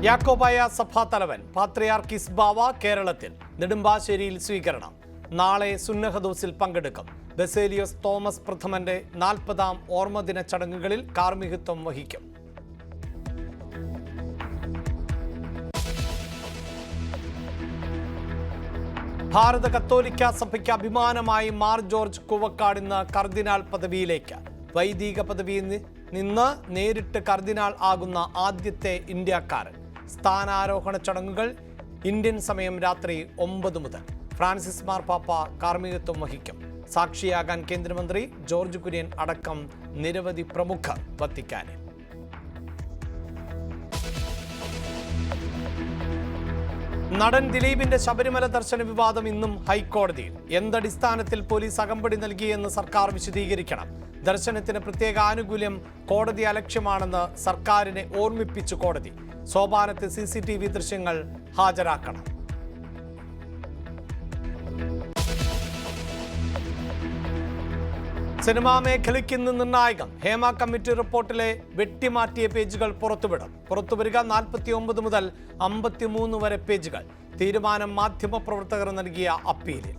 യാക്കോബായ സഭാ തലവൻ പാത്രിയാർക്കീസ് ബാവ കേരളത്തിൽ നെടുമ്പാശ്ശേരിയിൽ സ്വീകരണം. നാളെ സുന്നഹദോസിൽ പങ്കെടുക്കും. ബസേലിയോസ് തോമസ് പ്രഥമന്റെ 40ാം ഓർമ്മദിന ചടങ്ങുകളിൽ കാർമ്മികത്വം വഹിക്കും. ഭാരത കത്തോലിക്ക സഭയ്ക്ക് അഭിമാനമായി മാർ ജോർജ് കൂവക്കാട് ഇന്ന് കർദിനാൾ പദവിയിലേക്ക്. വൈദിക പദവിയിൽ നിന്ന് നേരിട്ട് കർദിനാൾ ആകുന്ന ആദ്യത്തെ ഇന്ത്യക്കാരൻ. സ്ഥാനാരോഹണ ചടങ്ങുകൾ ഇന്ത്യൻ സമയം രാത്രി 9 മുതൽ. ഫ്രാൻസിസ് മാർപ്പാപ്പ കാർമ്മികത്വം വഹിക്കും. സാക്ഷിയാകാൻ കേന്ദ്രമന്ത്രി ജോർജ് കുര്യൻ അടക്കം നിരവധി പ്രമുഖർ വത്തിക്കാനിൽ. നടൻ ദിലീപിന്റെ ശബരിമല ദർശന വിവാദം ഇന്നും ഹൈക്കോടതിയിൽ. എന്തടിസ്ഥാനത്തിൽ പോലീസ് അകമ്പടി നൽകിയെന്ന് സർക്കാർ വിശദീകരിക്കണം. ദർശനത്തിന് പ്രത്യേക ആനുകൂല്യം കോടതി അലക്ഷ്യമാണെന്ന് സർക്കാരിനെ ഓർമ്മിപ്പിച്ചു കോടതി. സോപാനത്ത് CCTV ദൃശ്യങ്ങൾ ഹാജരാക്കണം. സിനിമാ മേഖലയ്ക്ക് ഇന്ന് നിർണായകം. ഹേമ കമ്മിറ്റി റിപ്പോർട്ടിലെ വെട്ടിമാറ്റിയ പേജുകൾ പുറത്തുവരിക 49 മുതൽ 53 വരെ പേജുകൾ. തീരുമാനം മാധ്യമപ്രവർത്തകർ നൽകിയ അപ്പീലിൽ.